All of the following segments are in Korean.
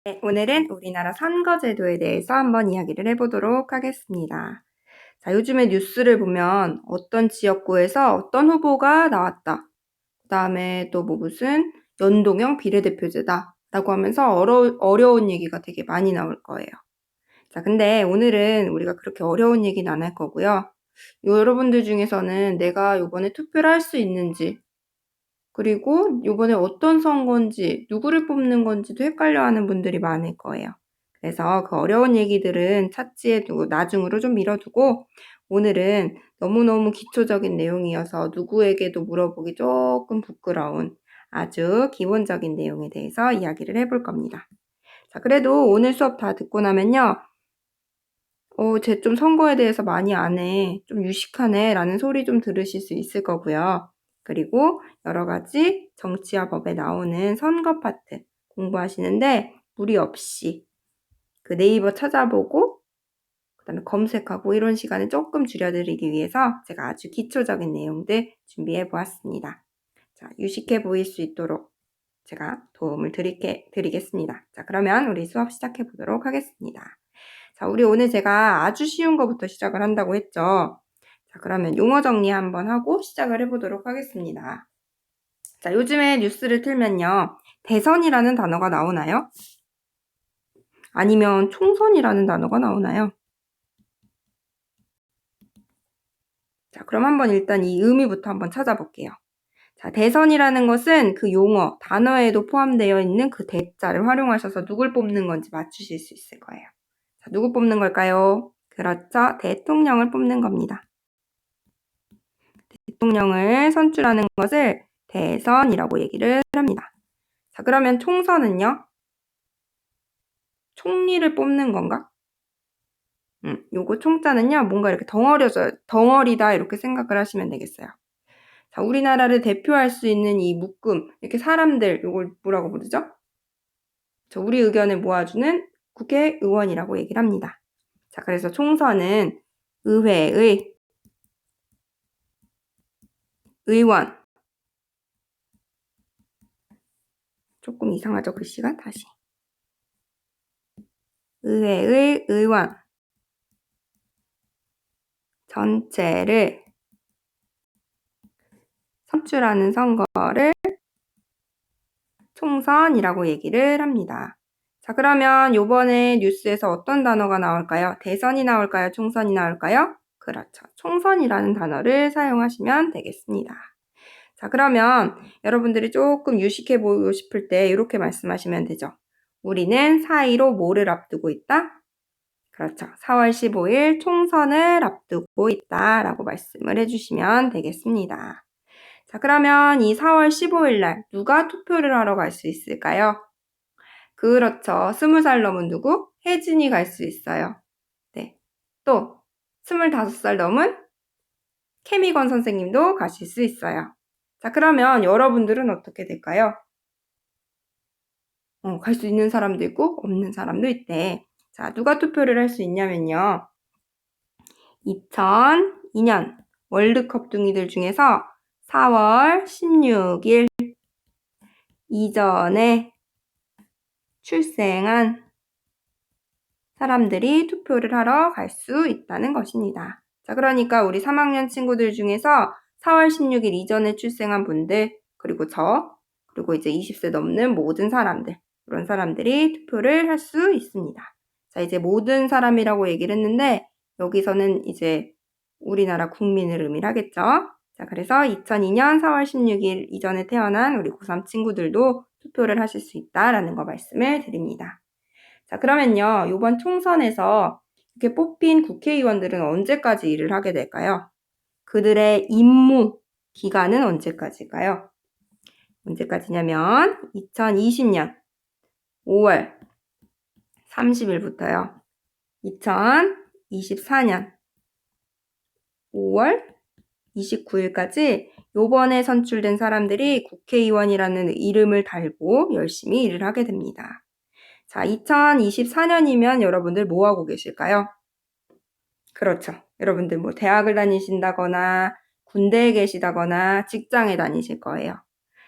네, 오늘은 우리나라 선거제도에 대해서 한번 이야기를 해보도록 하겠습니다. 자, 요즘에 뉴스를 보면 어떤 지역구에서 어떤 후보가 나왔다. 그 다음에 또 무슨 연동형 비례대표제다. 라고 하면서 어려운 얘기가 되게 많이 나올 거예요. 자, 근데 오늘은 우리가 그렇게 어려운 얘기는 안 할 거고요. 여러분들 중에서는 내가 이번에 투표를 할 수 있는지, 그리고 이번에 어떤 선거인지, 누구를 뽑는 건지도 헷갈려하는 분들이 많을 거예요. 그래서 그 어려운 얘기들은 차치에 두고 나중으로 좀 미뤄두고 오늘은 너무너무 기초적인 내용이어서 누구에게도 물어보기 조금 부끄러운 아주 기본적인 내용에 대해서 이야기를 해볼 겁니다. 자, 그래도 오늘 수업 다 듣고 나면요. 쟤 좀 선거에 대해서 많이 안 해. 좀 유식하네. 라는 소리 좀 들으실 수 있을 거고요. 그리고 여러 가지 정치와 법에 나오는 선거 파트 공부하시는데 무리 없이 그 네이버 찾아보고 그다음에 검색하고 이런 시간을 조금 줄여드리기 위해서 제가 아주 기초적인 내용들 준비해 보았습니다. 자, 유식해 보일 수 있도록 제가 도움을 드리겠습니다. 자, 그러면 우리 수업 시작해 보도록 하겠습니다. 자, 우리 오늘 제가 아주 쉬운 거부터 시작을 한다고 했죠. 자, 그러면 용어 정리 한번 하고 시작을 해보도록 하겠습니다. 자, 요즘에 뉴스를 틀면요. 대선이라는 단어가 나오나요? 아니면 총선이라는 단어가 나오나요? 자, 그럼 한번 일단 이 의미부터 한번 찾아볼게요. 자, 대선이라는 것은 그 용어, 단어에도 포함되어 있는 그 대자를 활용하셔서 누굴 뽑는 건지 맞추실 수 있을 거예요. 자, 누구 뽑는 걸까요? 그렇죠. 대통령을 뽑는 겁니다. 대통령을 선출하는 것을 대선이라고 얘기를 합니다. 자, 그러면 총선은요? 총리를 뽑는 건가? 요거 총자는요, 뭔가 이렇게 덩어리다 이렇게 생각을 하시면 되겠어요. 자, 우리나라를 대표할 수 있는 이 묶음, 이렇게 사람들, 요걸 뭐라고 부르죠? 자, 우리 의견을 모아주는 국회의원이라고 얘기를 합니다. 자, 그래서 총선은 의회의 의원. 조금 이상하죠, 글씨가? 다시. 의회의 의원 전체를 선출하는 선거를 총선이라고 얘기를 합니다. 자, 그러면 요번에 뉴스에서 어떤 단어가 나올까요? 대선이 나올까요? 총선이 나올까요? 그렇죠. 총선이라는 단어를 사용하시면 되겠습니다. 자, 그러면 여러분들이 조금 유식해 보이고 싶을 때 이렇게 말씀하시면 되죠. 우리는 4.15 뭐를 앞두고 있다? 그렇죠. 4월 15일 총선을 앞두고 있다 라고 말씀을 해주시면 되겠습니다. 자, 그러면 이 4월 15일 날 누가 투표를 하러 갈 수 있을까요? 그렇죠. 20살 넘은 누구? 혜진이 갈 수 있어요. 네. 또 25살 넘은 케미건 선생님도 가실 수 있어요. 자, 그러면 여러분들은 어떻게 될까요? 갈 수 있는 사람도 있고 없는 사람도 있대. 자, 누가 투표를 할 수 있냐면요. 2002년 월드컵 둥이들 중에서 4월 16일 이전에 출생한 사람들이 투표를 하러 갈 수 있다는 것입니다. 자, 그러니까 우리 3학년 친구들 중에서 4월 16일 이전에 출생한 분들, 그리고 그리고 이제 20세 넘는 모든 사람들, 그런 사람들이 투표를 할 수 있습니다. 자, 이제 모든 사람이라고 얘기를 했는데 여기서는 이제 우리나라 국민을 의미하겠죠. 자, 그래서 2002년 4월 16일 이전에 태어난 우리 고3 친구들도 투표를 하실 수 있다라는 거 말씀을 드립니다. 자, 그러면요, 이번 총선에서 이렇게 뽑힌 국회의원들은 언제까지 일을 하게 될까요? 그들의 임무 기간은 언제까지일까요? 언제까지냐면 2020년 5월 30일부터요. 2024년 5월 29일까지 요번에 선출된 사람들이 국회의원이라는 이름을 달고 열심히 일을 하게 됩니다. 자, 2024년이면 여러분들 뭐 하고 계실까요? 그렇죠. 여러분들 뭐 대학을 다니신다거나 군대에 계시다거나 직장에 다니실 거예요.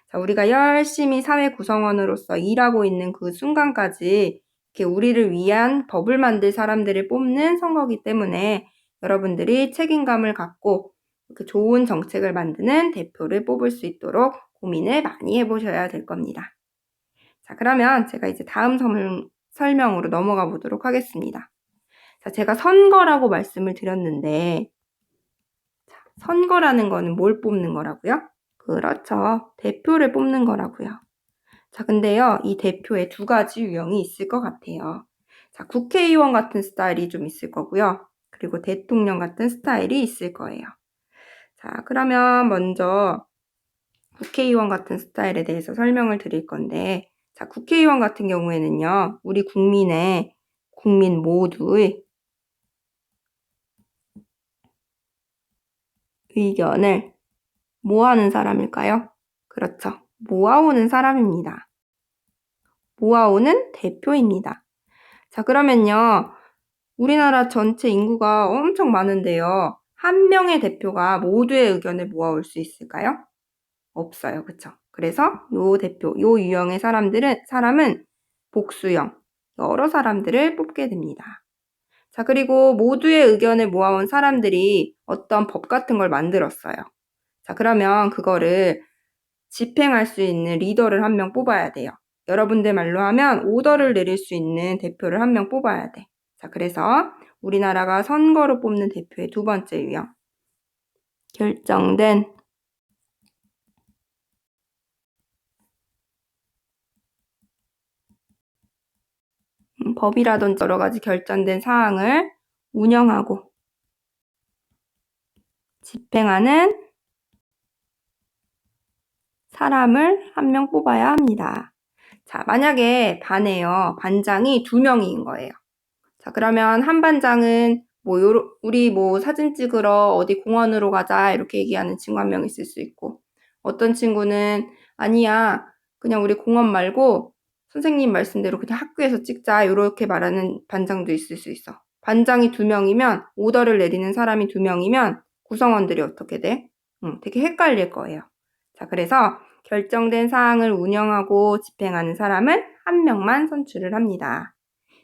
자, 우리가 열심히 사회 구성원으로서 일하고 있는 그 순간까지 이렇게 우리를 위한 법을 만들 사람들을 뽑는 선거이기 때문에 여러분들이 책임감을 갖고 이렇게 좋은 정책을 만드는 대표를 뽑을 수 있도록 고민을 많이 해보셔야 될 겁니다. 자, 그러면 제가 이제 다음 설명으로 넘어가 보도록 하겠습니다. 자, 제가 선거라고 말씀을 드렸는데, 선거라는 거는 뭘 뽑는 거라고요? 그렇죠. 대표를 뽑는 거라고요. 자, 근데요, 이 대표에 두 가지 유형이 있을 것 같아요. 자, 국회의원 같은 스타일이 좀 있을 거고요. 그리고 대통령 같은 스타일이 있을 거예요. 자, 그러면 먼저 국회의원 같은 스타일에 대해서 설명을 드릴 건데, 자, 국회의원 같은 경우에는요, 우리 국민 모두의 의견을 모아는 사람일까요? 그렇죠. 모아오는 사람입니다. 모아오는 대표입니다. 자, 그러면요, 우리나라 전체 인구가 엄청 많은데요. 한 명의 대표가 모두의 의견을 모아올 수 있을까요? 없어요. 그쵸? 그래서 요 유형의 사람은 복수형, 여러 사람들을 뽑게 됩니다. 자, 그리고 모두의 의견을 모아온 사람들이 어떤 법 같은 걸 만들었어요. 자, 그러면 그거를 집행할 수 있는 리더를 한 명 뽑아야 돼요. 여러분들 말로 하면 오더를 내릴 수 있는 대표를 한 명 뽑아야 돼. 자, 그래서 우리나라가 선거로 뽑는 대표의 두 번째 유형. 결정된 법이라든지 여러 가지 결정된 사항을 운영하고 집행하는 사람을 한 명 뽑아야 합니다. 자, 만약에 반장이 2명인 거예요. 자, 그러면 한 반장은 우리 사진 찍으러 어디 공원으로 가자 이렇게 얘기하는 친구 한 명 있을 수 있고, 어떤 친구는 아니야, 그냥 우리 공원 말고 선생님 말씀대로 그냥 학교에서 찍자 이렇게 말하는 반장도 있을 수 있어. 반장이 2명이면 오더를 내리는 사람이 2명이면 구성원들이 어떻게 돼? 되게 헷갈릴 거예요. 자, 그래서 결정된 사항을 운영하고 집행하는 사람은 한 명만 선출을 합니다.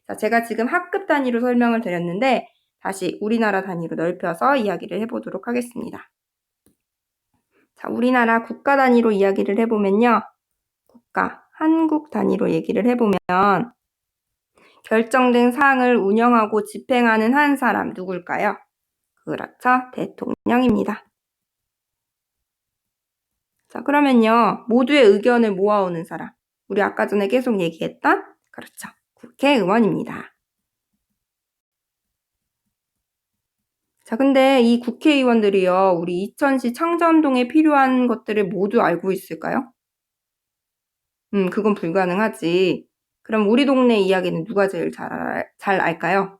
자, 제가 지금 학급 단위로 설명을 드렸는데 다시 우리나라 단위로 넓혀서 이야기를 해보도록 하겠습니다. 자, 우리나라 국가 단위로 이야기를 해보면요. 한국 단위로 얘기를 해보면 결정된 사항을 운영하고 집행하는 한 사람 누굴까요? 그렇죠. 대통령입니다. 자, 그러면요. 모두의 의견을 모아오는 사람. 우리 아까 전에 계속 얘기했던 그렇죠. 국회의원입니다. 자, 근데 이 국회의원들이요, 우리 이천시 창전동에 필요한 것들을 모두 알고 있을까요? 그건 불가능하지. 그럼 우리 동네 이야기는 누가 제일 잘 알까요?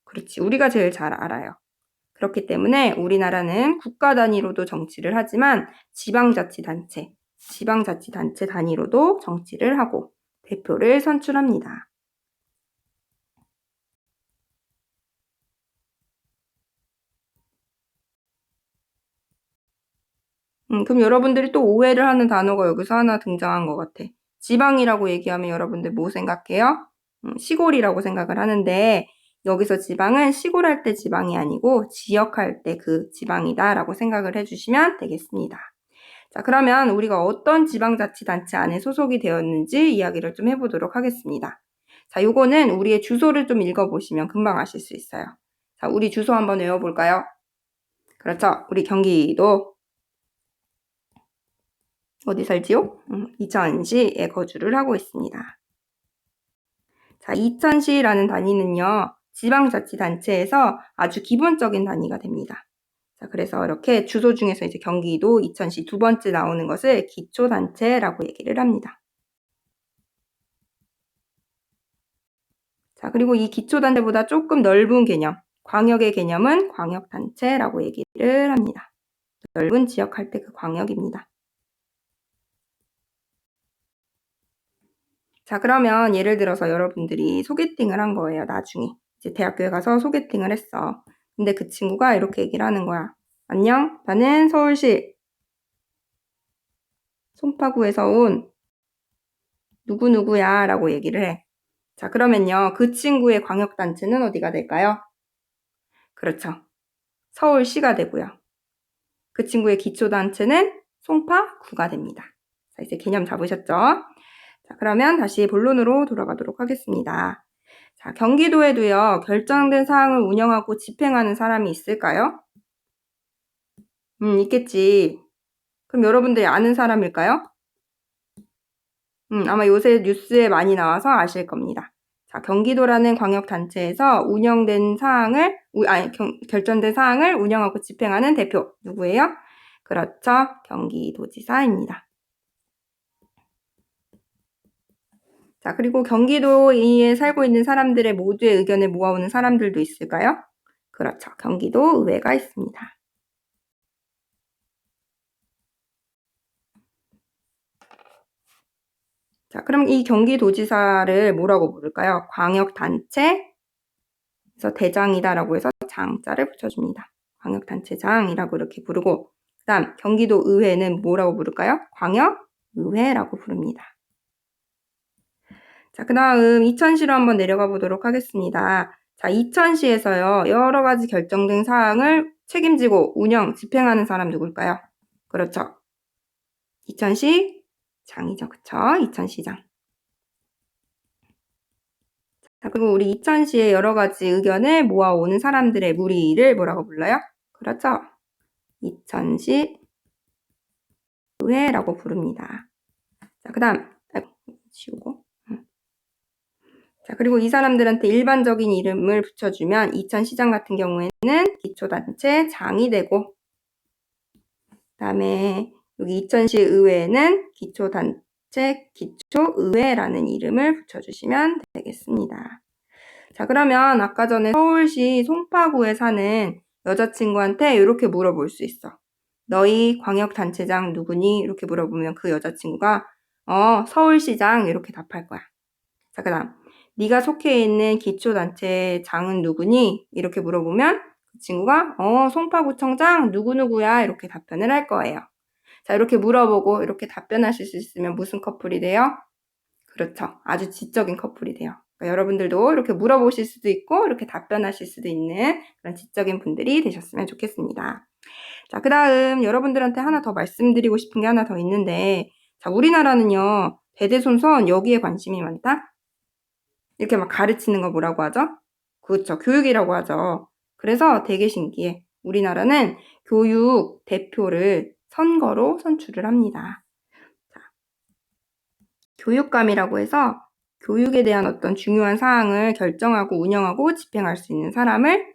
그렇지, 우리가 제일 잘 알아요. 그렇기 때문에 우리나라는 국가 단위로도 정치를 하지만 지방자치단체 단위로도 정치를 하고 대표를 선출합니다. 그럼 여러분들이 또 오해를 하는 단어가 여기서 하나 등장한 것 같아. 지방이라고 얘기하면 여러분들 뭐 생각해요? 시골이라고 생각을 하는데 여기서 지방은 시골 할 때 지방이 아니고 지역 할 때 그 지방이다라고 생각을 해주시면 되겠습니다. 자, 그러면 우리가 어떤 지방자치단체 안에 소속이 되었는지 이야기를 좀 해보도록 하겠습니다. 자, 요거는 우리의 주소를 좀 읽어보시면 금방 아실 수 있어요. 자, 우리 주소 한번 외워볼까요? 그렇죠. 우리 경기도 어디 살지요? 이천시에 거주를 하고 있습니다. 자, 이천시라는 단위는요, 지방자치단체에서 아주 기본적인 단위가 됩니다. 자, 그래서 이렇게 주소 중에서 이제 경기도, 이천시 두 번째 나오는 것을 기초단체라고 얘기를 합니다. 자, 그리고 이 기초단체보다 조금 넓은 개념, 광역의 개념은 광역단체라고 얘기를 합니다. 넓은 지역 할 때 그 광역입니다. 자, 그러면 예를 들어서 여러분들이 소개팅을 한 거예요, 나중에. 이제 대학교에 가서 소개팅을 했어. 근데 그 친구가 이렇게 얘기를 하는 거야. 안녕, 나는 서울시 송파구에서 온 누구누구야 라고 얘기를 해. 자, 그러면요. 그 친구의 광역단체는 어디가 될까요? 그렇죠. 서울시가 되고요. 그 친구의 기초단체는 송파구가 됩니다. 자, 이제 개념 잡으셨죠? 자, 그러면 다시 본론으로 돌아가도록 하겠습니다. 자, 경기도에도요, 결정된 사항을 운영하고 집행하는 사람이 있을까요? 있겠지. 그럼 여러분들이 아는 사람일까요? 아마 요새 뉴스에 많이 나와서 아실 겁니다. 자, 경기도라는 광역단체에서 운영된 사항을, 결정된 사항을 운영하고 집행하는 대표, 누구예요? 그렇죠. 경기도지사입니다. 자, 그리고 경기도에 살고 있는 사람들의 모두의 의견을 모아오는 사람들도 있을까요? 그렇죠. 경기도 의회가 있습니다. 자, 그럼 이 경기도지사를 뭐라고 부를까요? 광역단체에서 대장이다라고 해서 장자를 붙여줍니다. 광역단체장이라고 이렇게 부르고, 그 다음 경기도의회는 뭐라고 부를까요? 광역의회라고 부릅니다. 자, 그 다음 이천시로 한번 내려가 보도록 하겠습니다. 자, 이천시에서요, 여러 가지 결정된 사항을 책임지고 운영, 집행하는 사람 누굴까요? 그렇죠. 이천시장이죠. 그쵸? 이천시장. 자, 그리고 우리 이천시의 여러 가지 의견을 모아오는 사람들의 무리를 뭐라고 불러요? 그렇죠. 이천시 의회라고 부릅니다. 자, 그 다음, 지우고. 자, 그리고 이 사람들한테 일반적인 이름을 붙여주면 이천시장 같은 경우에는 기초단체장이 되고, 그 다음에 여기 이천시 의회에는 기초단체, 기초의회라는 이름을 붙여주시면 되겠습니다. 자, 그러면 아까 전에 서울시 송파구에 사는 여자친구한테 이렇게 물어볼 수 있어. 너희 광역단체장 누구니? 이렇게 물어보면 그 여자친구가 서울시장 이렇게 답할 거야. 자, 그 다음 네가 속해 있는 기초단체장은 누구니? 이렇게 물어보면 그 친구가 송파구청장 누구누구야 이렇게 답변을 할 거예요. 자, 이렇게 물어보고 이렇게 답변하실 수 있으면 무슨 커플이 돼요? 그렇죠. 아주 지적인 커플이 돼요. 그러니까 여러분들도 이렇게 물어보실 수도 있고 이렇게 답변하실 수도 있는 그런 지적인 분들이 되셨으면 좋겠습니다. 자, 그 다음 여러분들한테 하나 더 말씀드리고 싶은 게 하나 더 있는데, 자, 우리나라는요, 대대손손 여기에 관심이 많다? 이렇게 막 가르치는 거 뭐라고 하죠? 그렇죠. 교육이라고 하죠. 그래서 되게 신기해. 우리나라는 교육 대표를 선거로 선출을 합니다. 자, 교육감이라고 해서 교육에 대한 어떤 중요한 사항을 결정하고 운영하고 집행할 수 있는 사람을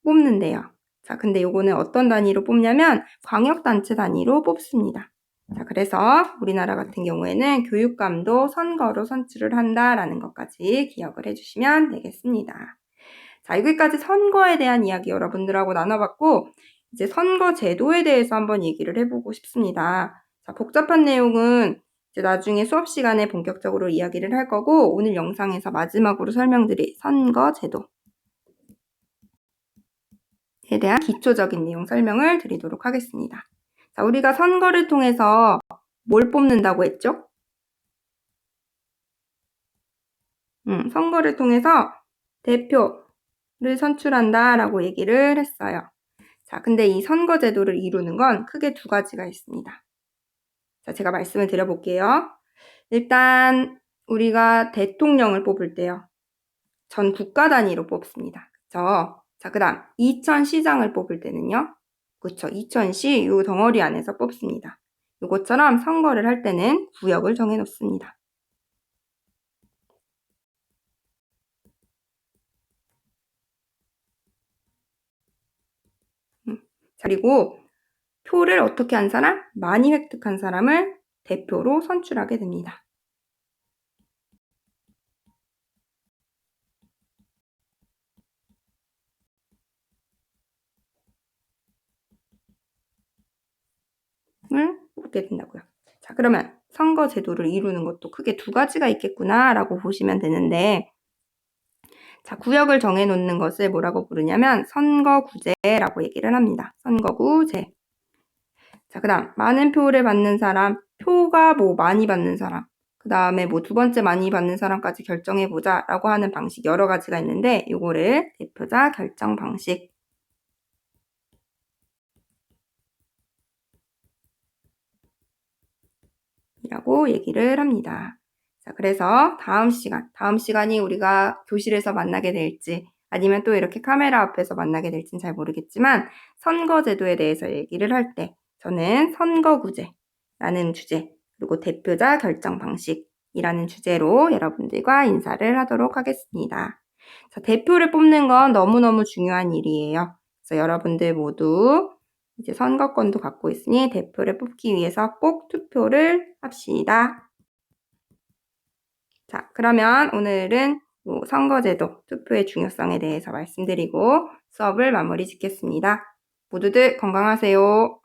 뽑는데요. 자, 근데 요거는 어떤 단위로 뽑냐면 광역단체 단위로 뽑습니다. 자, 그래서 우리나라 같은 경우에는 교육감도 선거로 선출을 한다라는 것까지 기억을 해주시면 되겠습니다. 자, 여기까지 선거에 대한 이야기 여러분들하고 나눠봤고, 이제 선거 제도에 대해서 한번 얘기를 해보고 싶습니다. 자, 복잡한 내용은 이제 나중에 수업 시간에 본격적으로 이야기를 할 거고, 오늘 영상에서 마지막으로 설명드릴 선거 제도에 대한 기초적인 내용 설명을 드리도록 하겠습니다. 자, 우리가 선거를 통해서 뭘 뽑는다고 했죠? 선거를 통해서 대표를 선출한다라고 얘기를 했어요. 자, 근데 이 선거 제도를 이루는 건 크게 두 가지가 있습니다. 자, 제가 말씀을 드려볼게요. 일단 우리가 대통령을 뽑을 때요. 전 국가 단위로 뽑습니다. 그쵸? 자, 그 다음 이천시장을 뽑을 때는요. 그쵸? 이천시 요 덩어리 안에서 뽑습니다. 요것처럼 선거를 할 때는 구역을 정해놓습니다. 그리고 표를 어떻게 한 사람? 많이 획득한 사람을 대표로 선출하게 됩니다. 을 뽑게 된다고요. 자, 그러면 선거 제도를 이루는 것도 크게 두 가지가 있겠구나라고 보시면 되는데, 자, 구역을 정해놓는 것을 뭐라고 부르냐면 선거구제라고 얘기를 합니다. 선거구제. 자, 그 다음 많은 표를 받는 사람, 표가 뭐 많이 받는 사람. 그 다음에 뭐 두 번째 많이 받는 사람까지 결정해보자 라고 하는 방식 여러 가지가 있는데 이거를 대표자 결정 방식 이라고 얘기를 합니다. 자, 그래서 다음 시간이 우리가 교실에서 만나게 될지 아니면 또 이렇게 카메라 앞에서 만나게 될지는 잘 모르겠지만 선거제도에 대해서 얘기를 할 때 저는 선거구제라는 주제 그리고 대표자 결정 방식이라는 주제로 여러분들과 인사를 하도록 하겠습니다. 자, 대표를 뽑는 건 너무너무 중요한 일이에요. 그래서 여러분들 모두 이제 선거권도 갖고 있으니 대표를 뽑기 위해서 꼭 투표를 합시다. 자, 그러면 오늘은 선거제도, 투표의 중요성에 대해서 말씀드리고 수업을 마무리 짓겠습니다. 모두들 건강하세요.